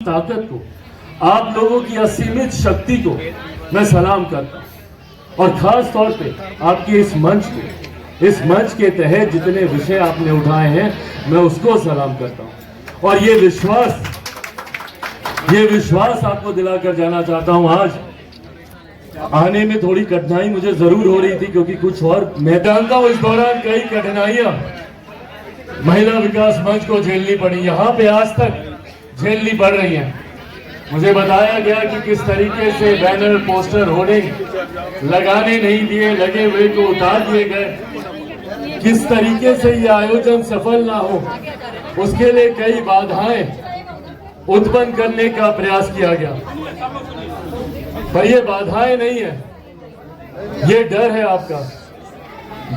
ताकत को, आप लोगों की असीमित शक्ति को मैं सलाम करता हूँ। और खास तौर पे आपके इस मंच के तहत जितने विषय आपने उठाए हैं मैं उसको सलाम करता हूँ। और ये विश्वास आपको दिलाकर जाना चाहता हूँ। आज आने में थोड़ी कठिनाई मुझे जरूर हो रही थी, क्योंकि कुछ और मैं जानता हूँ इस दौरान कई कठिनाइयां महिला विकास मंच को झेलनी पड़ी, यहाँ पे आज तक झेलनी पड़ रही है। मुझे बताया गया कि किस तरीके से बैनर, पोस्टर, होर्डिंग लगाने नहीं दिए, लगे हुए को उतार दिए गए, किस तरीके से ये आयोजन सफल ना हो उसके लिए कई बाधाएं उत्पन्न करने का प्रयास किया गया। पर ये बाधाएं नहीं है, ये डर है आपका।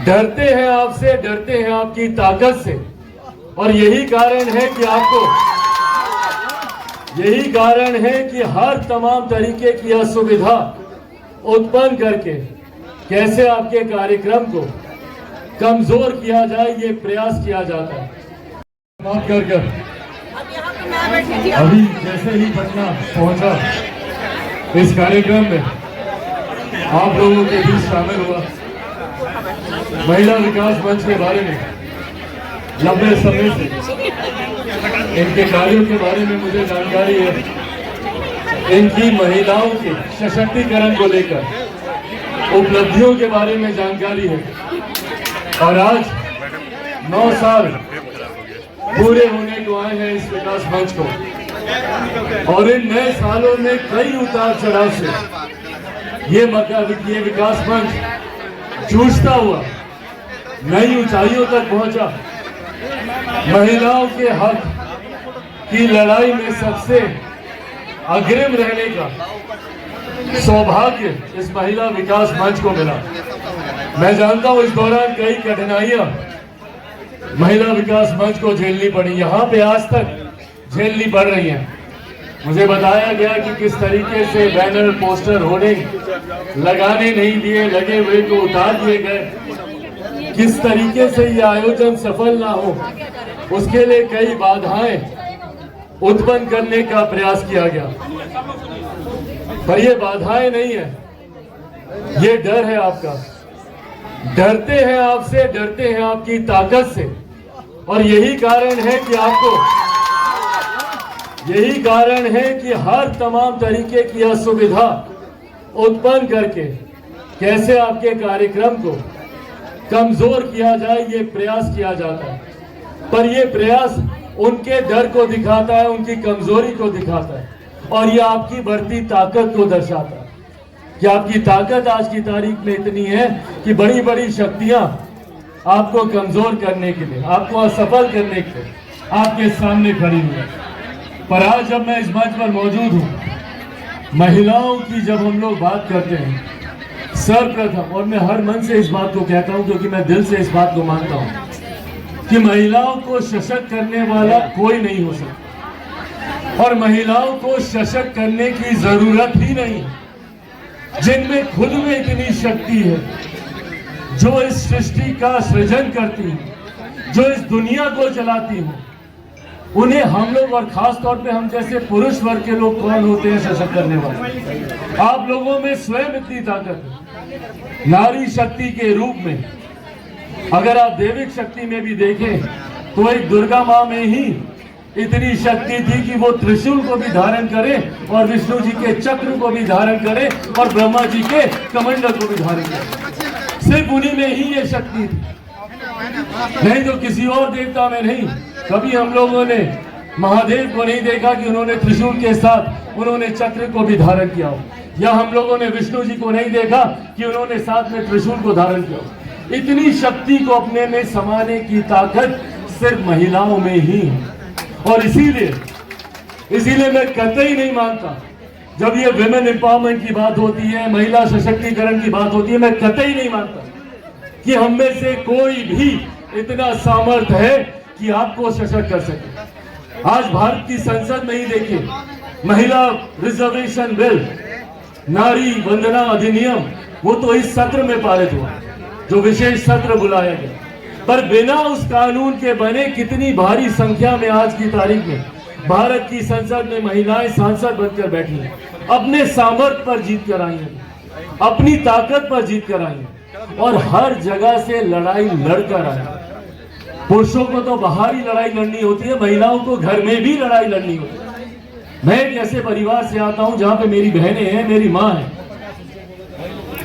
डरते हैं आपसे, डरते हैं आपकी ताकत से। और यही कारण है कि हर तमाम तरीके की असुविधा उत्पन्न करके कैसे आपके कार्यक्रम को कमजोर किया जाए, ये प्रयास किया जाता है। माफ कर अभी जैसे ही पटना पहुंचा इस कार्यक्रम में आप लोगों के बीच शामिल हुआ। महिला विकास मंच के बारे में लंबे समय से इनके कार्यों के बारे में मुझे जानकारी है। इनकी महिलाओं के सशक्तिकरण को लेकर उपलब्धियों के बारे में जानकारी है। और आज 9 साल पूरे होने को आए हैं इस विकास मंच को। और इन नए सालों में कई उतार चढ़ाव से ये विकास मंच जूझता हुआ नई ऊंचाइयों तक पहुंचा। महिलाओं के हक की लड़ाई में सबसे अग्रिम रहने का सौभाग्य इस महिला विकास मंच को मिला। मैं जानता हूं इस दौरान कई कठिनाइयां महिला विकास मंच को झेलनी पड़ी, यहाँ पे आज तक झेलनी पड़ रही हैं। मुझे बताया गया कि किस तरीके से बैनर, पोस्टर, होर्डिंग लगाने नहीं दिए, लगे हुए को उतार दिए गए, किस तरीके से ये आयोजन सफल ना हो उसके लिए कई बाधाएं उत्पन्न करने का प्रयास किया गया। पर ये बाधाएं नहीं है, ये डर है आपका। डरते हैं आपसे, डरते हैं आपकी ताकत से। और यही कारण है कि हर तमाम तरीके की असुविधा उत्पन्न करके कैसे आपके कार्यक्रम को कमजोर किया जाए, ये प्रयास किया जाता है। पर ये प्रयास उनके डर को दिखाता है, उनकी कमजोरी को दिखाता है। और ये आपकी बढ़ती ताकत को दर्शाता है कि आपकी ताकत आज की तारीख में इतनी है कि बड़ी बड़ी शक्तियां आपको कमजोर करने के लिए, आपको असफल करने के लिए आपके सामने खड़ी हुई है। पर आज जब मैं इस मंच पर मौजूद हूं, महिलाओं की जब हम लोग बात करते हैं, सर्वप्रथम, और मैं हर मन से इस बात को कहता हूं क्योंकि मैं दिल से इस बात को मानता हूं कि महिलाओं को सशक्त करने वाला कोई नहीं हो सकता। और महिलाओं को सशक्त करने की जरूरत ही नहीं, जिनमें खुद में इतनी शक्ति है, जो इस सृष्टि का सृजन करती है, जो इस दुनिया को चलाती है, उन्हें हम लोग, और खास तौर पे हम जैसे पुरुष वर्ग के लोग कौन होते हैं सशक्त करने वाले? आप लोगों में स्वयं इतनी ताकत है। नारी शक्ति के रूप में अगर आप दैविक शक्ति में भी देखें तो एक दुर्गा माँ में ही इतनी शक्ति थी कि वो त्रिशूल को भी धारण करे और विष्णु जी के चक्र को भी धारण करे और ब्रह्मा जी के कमंडल को भी धारण करे। सिर्फ उन्हीं में ही ये शक्ति थी, नहीं तो किसी और देवता में नहीं। कभी हम लोगों ने महादेव को नहीं देखा कि उन्होंने त्रिशूल के साथ उन्होंने चक्र को भी धारण किया हो, या हम लोगों ने विष्णु जी को नहीं देखा कि उन्होंने साथ में त्रिशूल को धारण किया हो। इतनी शक्ति को अपने में समाने की ताकत सिर्फ महिलाओं में ही है। और इसीलिए मैं कतई नहीं मानता, जब ये विमेन एम्पावरमेंट की बात होती है, महिला सशक्तिकरण की बात होती है, मैं कतई नहीं मानता कि हम में से कोई भी इतना सामर्थ्य है कि आपको सशक्त कर सके। आज भारत की संसद में ही देखिए, महिला रिजर्वेशन बिल, नारी वंदना अधिनियम, वो तो इस सत्र में पारित हुआ, जो विशेष सत्र बुलाया गया। पर बिना उस कानून के बने कितनी भारी संख्या में आज की तारीख में भारत की संसद में महिलाएं सांसद बनकर बैठी हैं, अपने सामर्थ्य पर जीत कर आई हैं, अपनी ताकत पर जीत कर आई हैं और हर जगह से लड़ाई लड़कर आई हैं। पुरुषों को तो बाहर ही लड़ाई लड़नी होती है, महिलाओं को घर में भी लड़ाई लड़नी होती है। मैं एक ऐसे परिवार से आता हूं जहां पे मेरी बहनें हैं, मेरी मां है,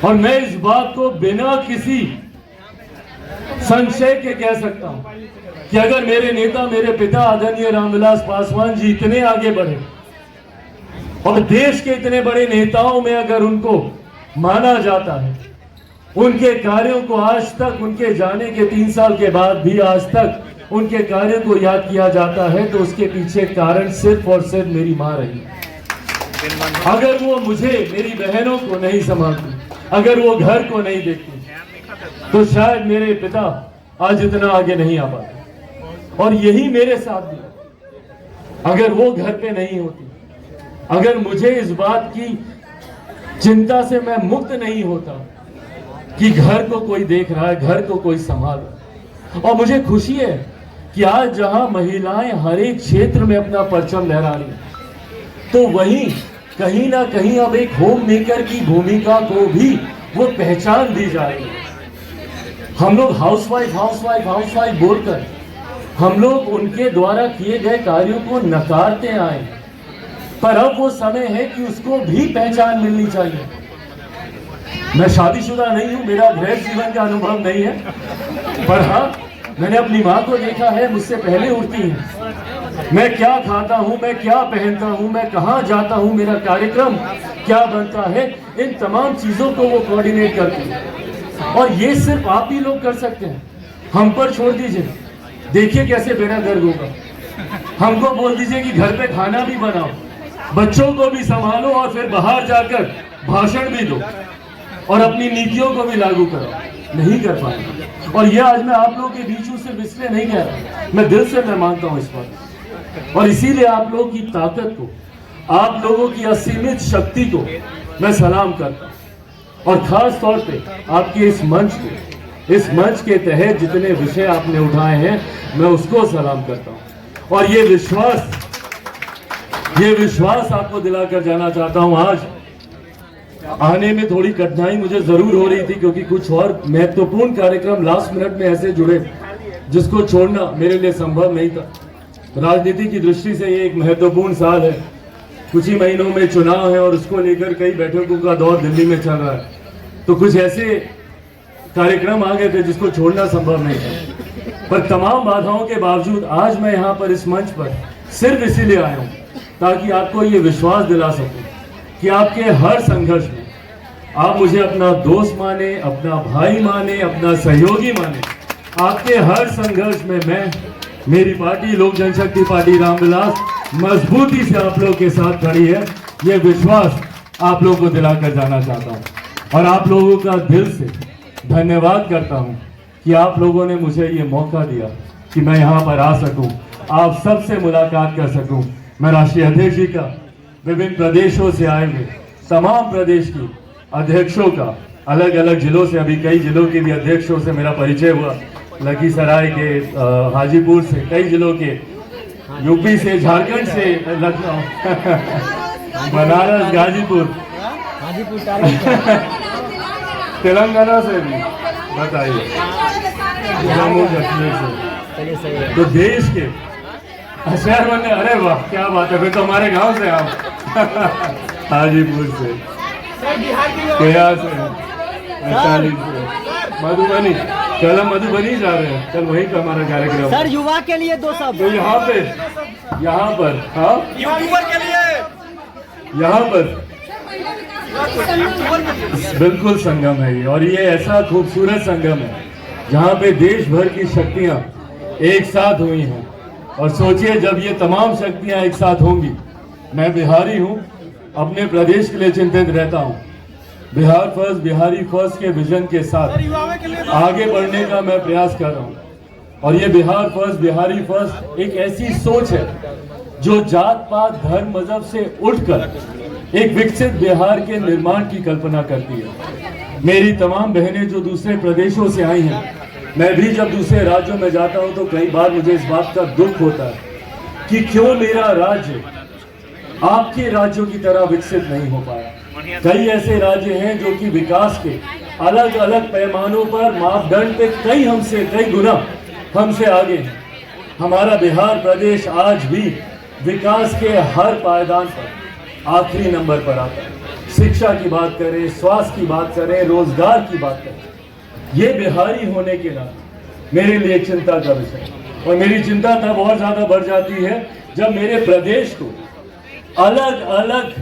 और मैं इस बात को बिना किसी संशय के कह सकता हूं कि अगर मेरे नेता, मेरे पिता आदरणीय रामविलास पासवान जी इतने आगे बढ़े और देश के इतने बड़े नेताओं में अगर उनको माना जाता है, उनके कार्यों को आज तक, उनके जाने के 3 साल के बाद भी आज तक उनके कार्यों को याद किया जाता है, तो उसके पीछे कारण सिर्फ और सिर्फ मेरी मां रही। अगर वो मुझे, मेरी बहनों को नहीं संभालती, अगर वो घर को नहीं देखती, तो शायद मेरे पिता आज इतना आगे नहीं आ पाते। और यही मेरे साथ भी, अगर वो घर पे नहीं होती, अगर मुझे इस बात की चिंता से मैं मुक्त नहीं होता कि घर को कोई देख रहा है, घर को कोई संभाल रहा है। और मुझे खुशी है कि आज जहां महिलाएं हर एक क्षेत्र में अपना परचम लहरा रही हैं, तो वहीं कहीं ना कहीं अब एक होम मेकर की भूमिका को भी वो पहचान दी जा रही है। हम लोग हाउसवाइफ बोलकर हम लोग उनके द्वारा किए गए कार्यों को नकारते आए, पर अब वो समय है कि उसको भी पहचान मिलनी चाहिए। मैं शादीशुदा नहीं हूं, मेरा गृह जीवन का अनुभव नहीं है, पर हाँ, मैंने अपनी माँ को देखा है, मुझसे पहले उठती है। मैं क्या खाता हूँ, मैं क्या पहनता हूँ, मैं कहाँ जाता हूँ, मेरा कार्यक्रम क्या बनता है, इन तमाम चीजों को वो कोऑर्डिनेट करती है। और ये सिर्फ आप ही लोग कर सकते हैं, हम पर छोड़ दीजिए, देखिए कैसे बेड़ा गर्क होगा। हमको बोल दीजिए कि घर पे खाना भी बनाओ, बच्चों को भी संभालो और फिर बाहर जाकर भाषण भी दो और अपनी नीतियों को भी लागू करो, नहीं कर पाएंगे। और यह आज मैं आप लोगों के बीच में सिर्फ इसलिए नहीं कह रहा, मैं दिल से मैं मानता हूं इस बात, और इसीलिए आप लोगों की ताकत को, आप लोगों की असीमित शक्ति को मैं सलाम करता हूं। और खास तौर पे आपके इस मंच को, इस मंच के तहत जितने विषय आपने उठाए हैं, मैं उसको सलाम करता हूं। और ये विश्वास आपको दिलाकर जाना चाहता हूं। आज आने में थोड़ी कठिनाई मुझे जरूर हो रही थी, क्योंकि कुछ और महत्वपूर्ण कार्यक्रम लास्ट मिनट में ऐसे जुड़े जिसको छोड़ना मेरे लिए संभव नहीं था। राजनीति की दृष्टि से ये एक महत्वपूर्ण साल है, कुछ ही महीनों में चुनाव है और उसको लेकर कई बैठकों का दौर दिल्ली में चल रहा है, तो कुछ ऐसे कार्यक्रम आ गए थे जिसको छोड़ना संभव नहीं था। पर तमाम बाधाओं के बावजूद आज मैं यहाँ पर इस मंच पर सिर्फ इसीलिए आया हूँ ताकि आपको ये विश्वास दिला सकूं कि आपके हर संघर्ष में आप मुझे अपना दोस्त माने, अपना भाई माने, अपना सहयोगी माने। आपके हर संघर्ष में मैं, मेरी पार्टी लोक जनशक्ति पार्टी रामविलास मजबूती से आप लोगों के साथ खड़ी है। ये विश्वास आप लोगों को दिलाकर जाना चाहता हूँ और आप लोगों का दिल से धन्यवाद करता हूँ कि आप लोगों ने मुझे ये मौका दिया कि मैं यहाँ पर आ सकूँ, आप सबसे मुलाकात कर सकूँ। मैं राष्ट्रीय अध्यक्ष जी का, विभिन्न प्रदेशों से आए हुए तमाम प्रदेश की अध्यक्षों का, अलग अलग जिलों से, अभी कई जिलों के भी अध्यक्षों से मेरा परिचय हुआ, लखीसराय के, हाजीपुर से, कई जिलों के, यूपी से, झारखंड से, लखनऊ, बनारस, गाजीपुर, तेलंगाना से भी, बताइए, जम्मू कश्मीर से, तो देश के शहर बने। अरे वाह, क्या बात है, फिर तो हमारे गांव से आप हाजीपुर से, गया से, वैशाली से, मधुबनी। कल हम मधुबनी जा रहे हैं, कल वहीं का हमारा कार्यक्रम सर। युवा के लिए 2 शब्द। तो यहाँ पर हाँ, यूट्यूबर के लिए यहाँ पर बिल्कुल संगम है ये, और ये ऐसा खूबसूरत संगम है जहाँ पे देश भर की शक्तियाँ एक साथ हुई हैं। और सोचिए, जब ये तमाम शक्तियाँ एक साथ होंगी, मैं बिहारी हूँ, अपने प्रदेश के लिए चिंतित रहता हूँ। बिहार फर्स्ट, बिहारी फर्स्ट के विजन के साथ आगे बढ़ने का मैं प्रयास कर रहा हूँ। और ये बिहार फर्स्ट, बिहारी फर्स्ट एक ऐसी सोच है जो जात पात, धर्म, मजहब से उठकर एक विकसित बिहार के निर्माण की कल्पना करती है। मेरी तमाम बहनें जो दूसरे प्रदेशों से आई हैं, मैं भी जब दूसरे राज्यों में जाता हूं तो कई बार मुझे इस बात का दुख होता है कि क्यों मेरा राज्य आपके राज्यों की तरह विकसित नहीं हो पाया। कई ऐसे राज्य हैं जो कि विकास के अलग अलग पैमानों पर मापदंड पे कई गुना हमसे आगे हैं। हमारा बिहार प्रदेश आज भी विकास के हर पायदान पर आखिरी नंबर पर आता है। शिक्षा की बात करें, स्वास्थ्य की बात करें, रोजगार की बात करें, ये बिहारी होने के नाते मेरे लिए चिंता का विषय है। और मेरी चिंता तब और ज्यादा बढ़ जाती है जब मेरे प्रदेश को अलग अलग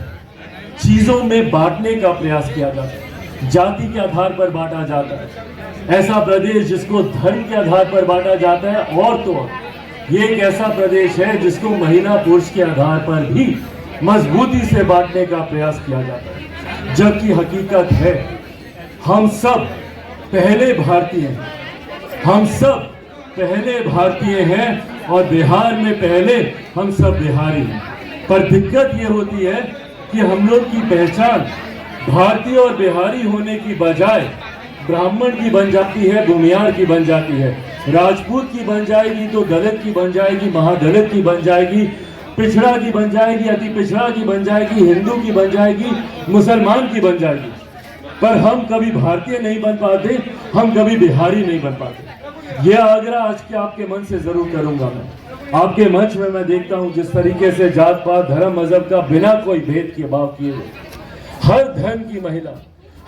चीजों में बांटने का प्रयास किया जाता है। जाति के आधार पर बांटा जाता है, ऐसा प्रदेश जिसको धर्म के आधार पर बांटा जाता है, और तो ये एक ऐसा प्रदेश है जिसको महिला पुरुष के आधार पर भी मजबूती से बांटने का प्रयास किया जाता है। जबकि हकीकत है हम सब पहले भारतीय हैं, हम सब पहले भारतीय हैं और बिहार में पहले हम सब बिहारी हैं। पर दिक्कत ये होती है कि हम लोग की पहचान भारतीय और बिहारी होने की बजाय ब्राह्मण की बन जाती है, भूमियार की बन जाती है, राजपूत की बन जाएगी तो दलित की बन जाएगी, महादलित की बन जाएगी, पिछड़ा की बन जाएगी, अति पिछड़ा की बन जाएगी, हिंदू की बन जाएगी, मुसलमान की बन जाएगी। पर हम कभी भारतीय नहीं बन पाते, हम कभी बिहारी नहीं बन पाते। यह आग्रह आज के आपके मन से जरूर करूंगा। मैं आपके मंच में मैं देखता हूं जिस तरीके से जात पात धर्म मजहब का बिना कोई भेद के भाव किए हुए हर धर्म की महिला,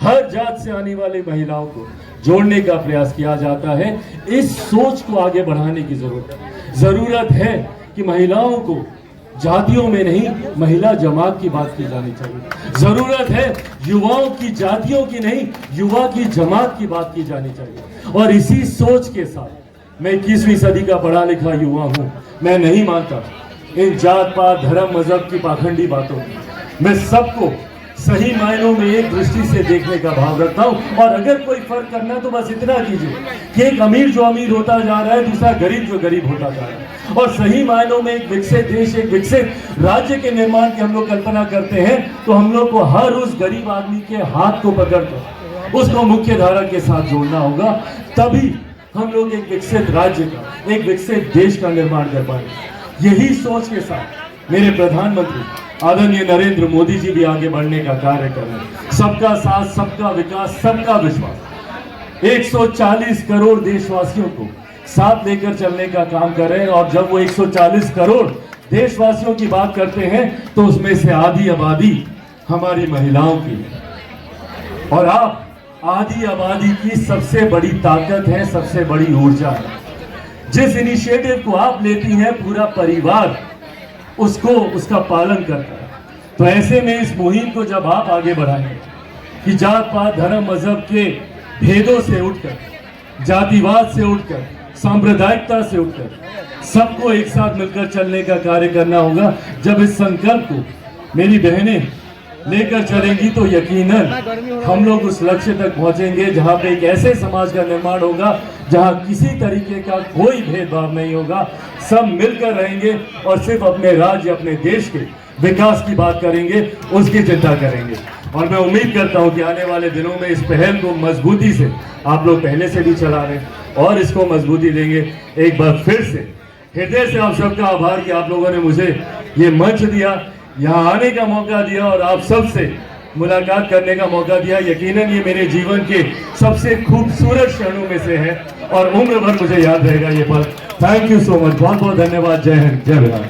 हर जात से आने वाली महिलाओं को जोड़ने का प्रयास किया जाता है। इस सोच को आगे बढ़ाने की जरूरत है कि महिलाओं को जातियों में नहीं, महिला जमात की बात की जानी चाहिए। जरूरत है युवाओं की जातियों की नहीं, युवा की जमात की बात की जानी चाहिए। और इसी सोच के साथ मैं 21वीं सदी का पढ़ा लिखा युवा हूं। मैं नहीं मानता इन जात पात धर्म मजहब की पाखंडी बातों में। मैं सबको सही मायनों में एक दृष्टि से देखने का भाव रखता हूं। और अगर कोई फर्क करना तो बस इतना कीजिए कि एक अमीर जो अमीर होता जा रहा है, दूसरा गरीब जो गरीब होता जा रहा है, और सही मायनों में एक विकसित देश, एक विकसित राज्य के निर्माण की हम लोग कल्पना करते हैं, तो हम लोग को हर उस गरीब आदमी के हाथ को पकड़कर उसको मुख्य धारा के साथ जोड़ना होगा। तभी हम लोग एक विकसित राज्य का, एक विकसित देश का निर्माण कर पाएंगे। यही सोच के साथ मेरे प्रधानमंत्री आदरणीय नरेंद्र मोदी जी भी आगे बढ़ने का कार्य कर रहे हैं। सबका साथ, सबका विकास, सबका विश्वास, 140 करोड़ देशवासियों को साथ लेकर चलने का काम कर रहे हैं। और जब वो 140 करोड़ देशवासियों की बात करते हैं तो उसमें से आधी आबादी हमारी महिलाओं की है। और आप आधी आबादी की सबसे बड़ी ताकत है, सबसे बड़ी ऊर्जा है। जिस इनिशिएटिव को आप लेती हैं, पूरा परिवार उसको, उसका पालन करता है। तो ऐसे में इस मुहिम को जब आप आगे बढ़ाएंगे कि जात पात धर्म मजहब के भेदों से उठकर, जातिवाद से उठकर, सांप्रदायिकता से उठकर सबको एक साथ मिलकर चलने का कार्य करना होगा। जब इस संकल्प को मेरी बहनें लेकर चलेंगी तो यकीनन हम लोग उस लक्ष्य तक पहुंचेंगे जहां पे एक ऐसे समाज का निर्माण होगा जहां किसी तरीके का कोई भेदभाव नहीं होगा। सब मिलकर रहेंगे और सिर्फ अपने राज्य, अपने देश के विकास की बात करेंगे, उसकी चिंता करेंगे। और मैं उम्मीद करता हूं कि आने वाले दिनों में इस पहल को मजबूती से, आप लोग पहले से भी चला रहे हैं और इसको मजबूती देंगे। एक बार फिर से हृदय से आप सबका आभार कि आप लोगों ने मुझे ये मंच दिया, यहाँ आने का मौका दिया और आप सबसे मुलाकात करने का मौका दिया। यकीनन ये मेरे जीवन के सबसे खूबसूरत क्षणों में से है और उम्र भर मुझे याद रहेगा ये पल। थैंक यू सो मच, बहुत बहुत धन्यवाद। जय हिंद, जय बिहार।